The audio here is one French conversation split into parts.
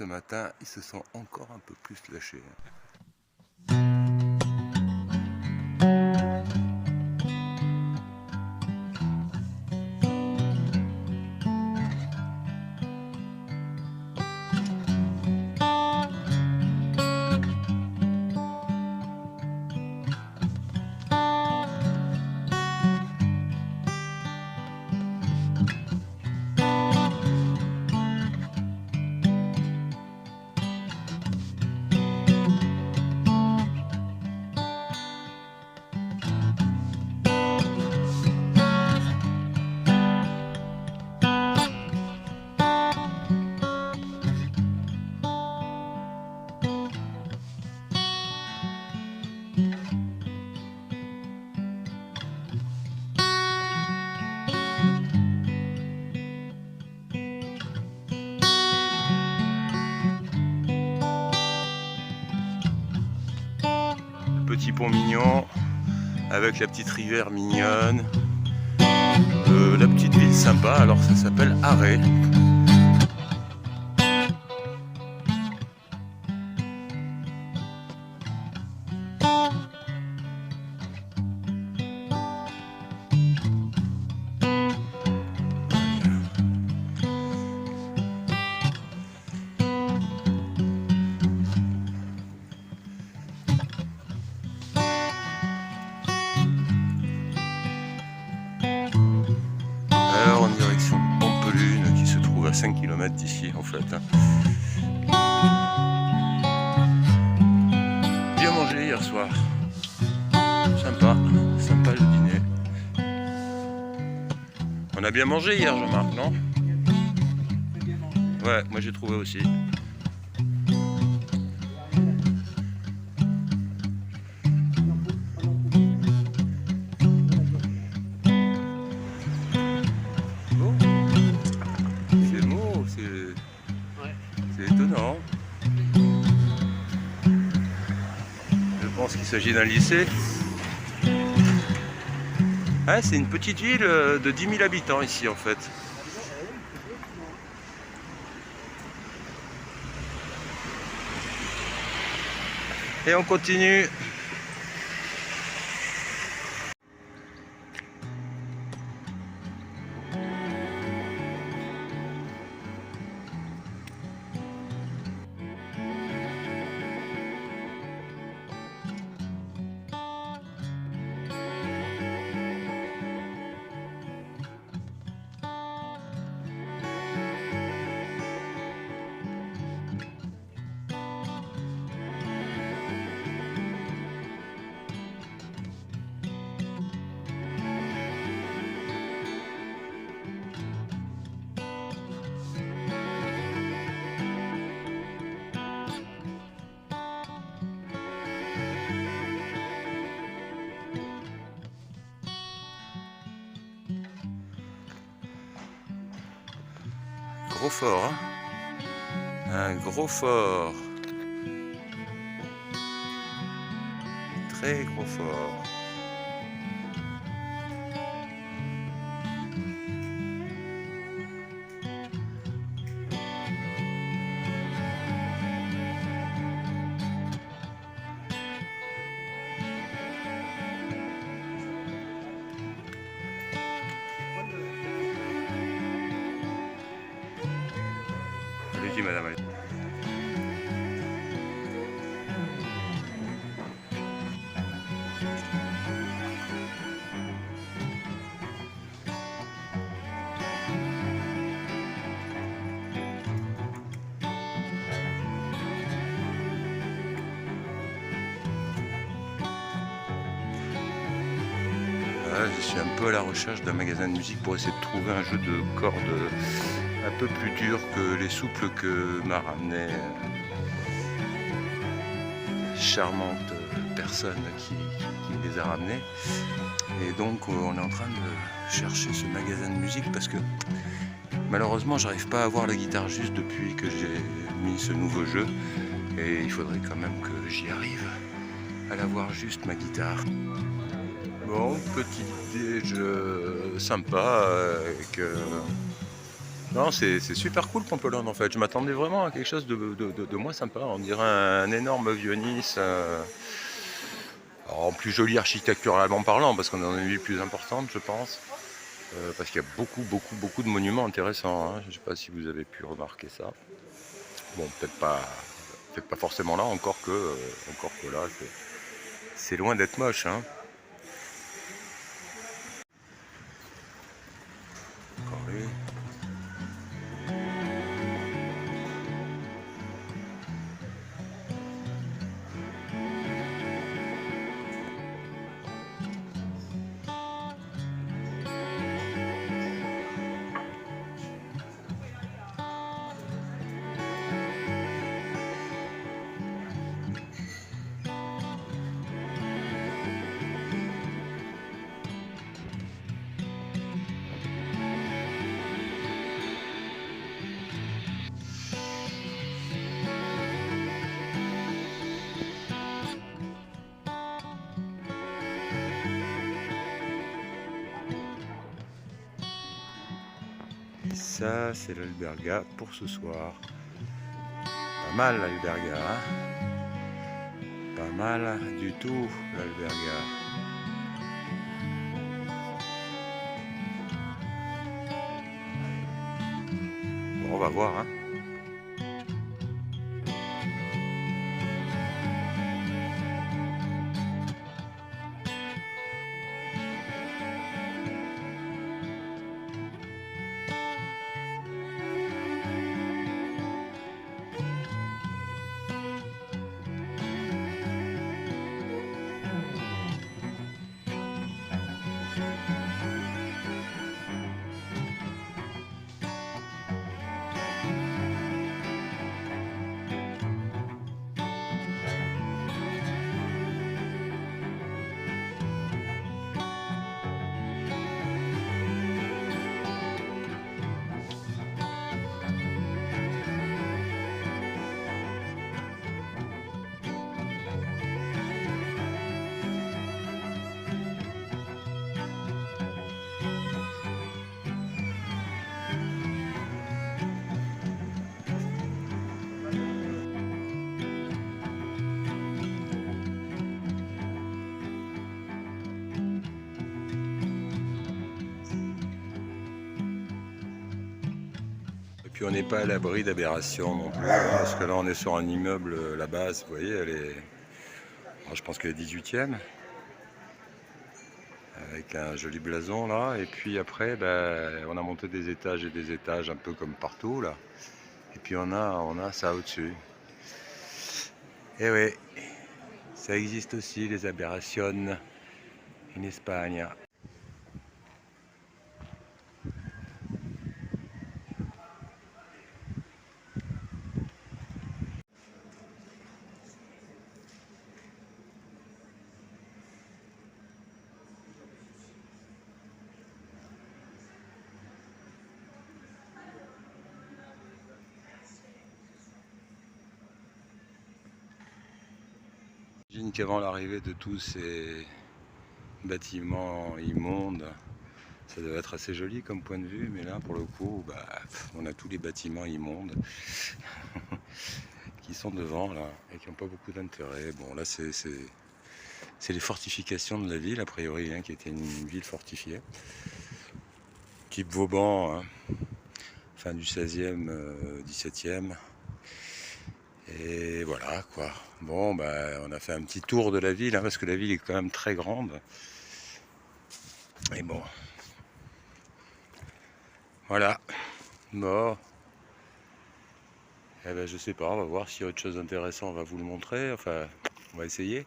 ce matin, ils se sont encore un peu plus lâchés. Petit pont mignon avec la petite rivière mignonne, la petite ville sympa. Alors ça s'appelle Arrêt. Alors en direction de Pampelune qui se trouve à 5 km d'ici en fait. Bien mangé hier soir. Sympa, sympa le dîner. On a bien mangé hier, Jean-Marc, non? Ouais, moi j'ai trouvé aussi. C'est étonnant. Je pense qu'il s'agit d'un lycée. Ah, c'est une petite ville de 10 000 habitants ici en fait. Et on continue. Gros fort, hein? Un gros fort. Très gros fort. Allez-y, madame. Allez. Je suis un peu à la recherche d'un magasin de musique pour essayer de trouver un jeu de cordes un peu plus dur que les souples que m'a ramené charmante personne qui me les a ramenés. Et donc on est en train de chercher ce magasin de musique parce que malheureusement j'arrive pas à avoir la guitare juste depuis que j'ai mis ce nouveau jeu. Et il faudrait quand même que j'y arrive à l'avoir juste ma guitare. Bon, petit déj sympa avec Non, c'est super cool Pampelonne en fait. Je m'attendais vraiment à quelque chose de moins sympa. On dirait un énorme vieux Nice. En plus joli architecturalement parlant, parce qu'on est dans une ville plus importante, je pense. Parce qu'il y a beaucoup de monuments intéressants, hein. Je ne sais pas si vous avez pu remarquer ça. Bon, peut-être pas forcément là, encore que là, c'est loin d'être moche, hein. Encore lui. Ça, c'est l'Alberga pour ce soir. Pas mal l'Alberga, hein. Pas mal du tout l'Alberga. Bon, on va voir, hein. Et puis on n'est pas à l'abri d'aberrations non plus, hein, parce que là on est sur un immeuble, la base, vous voyez, je pense qu'elle est 18e, avec un joli blason là, et puis après ben, on a monté des étages et des étages un peu comme partout là, et puis on a ça au-dessus. Et oui, ça existe aussi les aberrations en Espagne. J'imagine qu'avant l'arrivée de tous ces bâtiments immondes, ça doit être assez joli comme point de vue, mais là pour le coup, bah, on a tous les bâtiments immondes qui sont devant là et qui n'ont pas beaucoup d'intérêt. Bon là c'est les fortifications de la ville a priori, hein, qui était une ville fortifiée, type Vauban, hein, fin du 16e, 17e. Et voilà quoi. Bon bah on a fait un petit tour de la ville, hein, parce que la ville est quand même très grande. Et bon. Voilà. Bon. Eh ben je sais pas, on va voir s'il y a autre chose d'intéressant, on va vous le montrer. Enfin, on va essayer.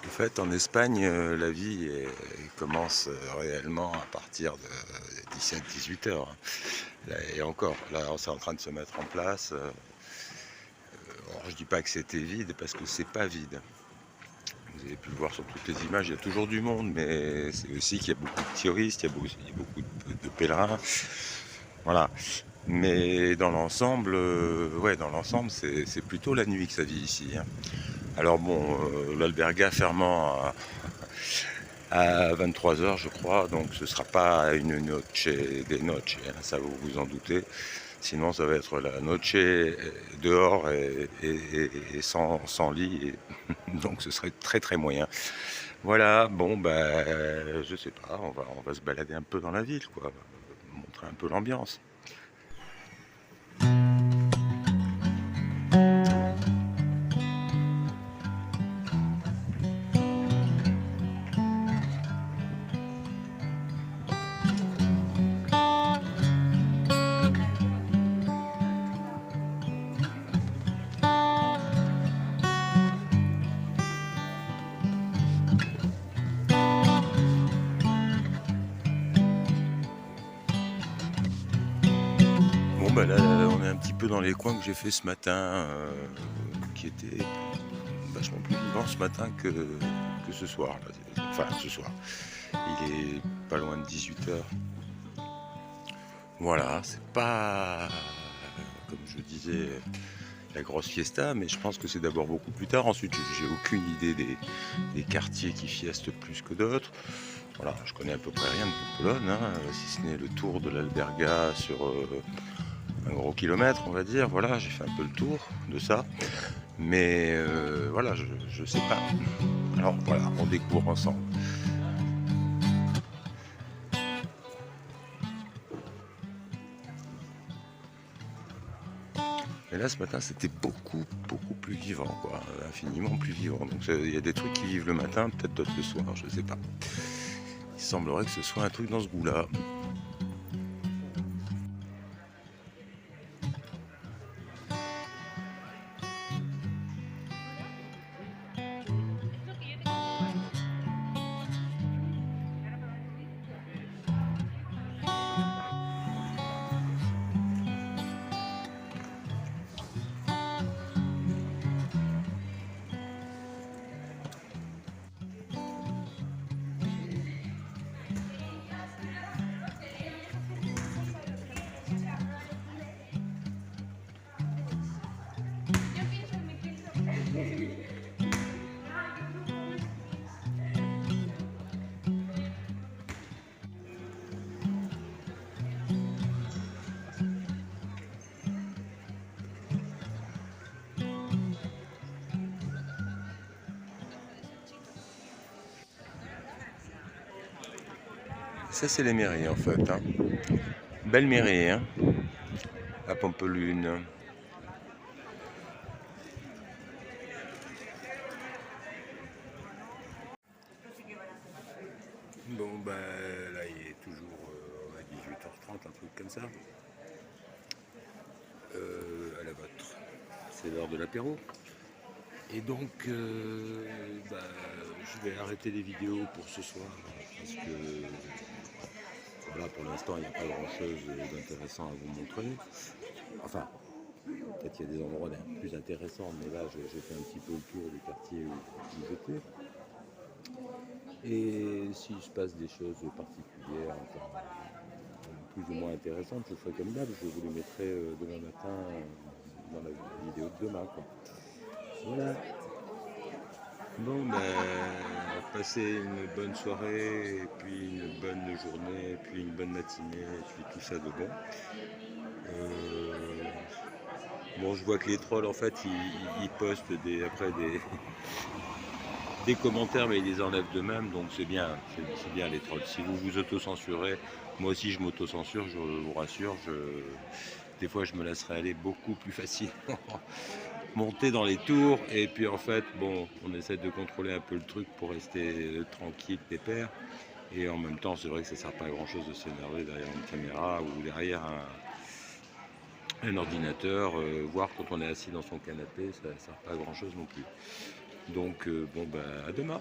En fait, en Espagne, la vie commence réellement à partir de 17-18 heures. Et encore, là, c'est en train de se mettre en place. Alors, je dis pas que c'était vide, parce que c'est pas vide. vous avez pu le voir sur toutes les images, il y a toujours du monde, mais c'est aussi qu'il y a beaucoup de touristes, il y a beaucoup de pèlerins. Voilà. Mais dans l'ensemble, ouais, dans l'ensemble, c'est plutôt la nuit que ça vit ici, hein. Alors bon, l'alberga fermant à 23h, je crois, donc ce sera pas une noche des noches, hein, ça vous vous en doutez. Sinon, ça va être la noche dehors et sans lit, et donc ce serait très très moyen. Voilà, bon, bah, je sais pas, on va se balader un peu dans la ville, quoi, montrer un peu l'ambiance. Bon, bah là, on est un petit peu dans les coins que j'ai fait ce matin, qui étaient vachement plus vivants ce matin que ce soir. Là. Enfin, ce soir. Il est pas loin de 18h. Voilà, c'est pas, comme je disais, la grosse fiesta, mais je pense que c'est d'abord beaucoup plus tard. Ensuite, j'ai aucune idée des quartiers qui fiestent plus que d'autres. Voilà, je connais à peu près rien de Bologne, hein, si ce n'est le tour de l'alberga sur un gros kilomètre, on va dire. Voilà, j'ai fait un peu le tour de ça. Mais voilà, je sais pas. Alors voilà, on découvre ensemble. Et là, ce matin, c'était beaucoup plus vivant, quoi, infiniment plus vivant. Donc il y a des trucs qui vivent le matin, peut-être d'autres le soir, je sais pas. Il semblerait que ce soit un truc dans ce goût-là. Ça, c'est les mairies, en fait, hein. Belle mairie, hein, à Pampelune. Bon, bah là, il est toujours à 18h30, un truc comme ça. À la vôtre. C'est l'heure de l'apéro. Et donc, bah, je vais arrêter les vidéos pour ce soir, parce que voilà, pour l'instant, il n'y a pas grand-chose d'intéressant à vous montrer. Enfin, peut-être qu'il y a des endroits plus intéressants, mais là, j'ai fait un petit peu le tour du quartier où j'étais. Et s'il se passe des choses particulières, enfin, plus ou moins intéressantes, je ferai comme d'hab, je vous les mettrai demain matin dans la vidéo de demain, quoi. Voilà. Bon, ben, passez une bonne soirée, et puis une bonne journée, et puis une bonne matinée, et puis tout ça de bon. Bon, je vois que les trolls, en fait, ils postent après des commentaires, mais ils les enlèvent d'eux-mêmes, donc c'est bien les trolls. Si vous vous auto-censurez, moi aussi je m'auto-censure, je vous rassure, des fois je me laisserai aller beaucoup plus facilement. Monter dans les tours, et puis en fait, bon, on essaie de contrôler un peu le truc pour rester tranquille, pépère, et en même temps, c'est vrai que ça sert pas à grand chose de s'énerver derrière une caméra ou derrière un ordinateur, voire quand on est assis dans son canapé, ça sert pas à grand chose non plus. Donc, bon, bah, à demain.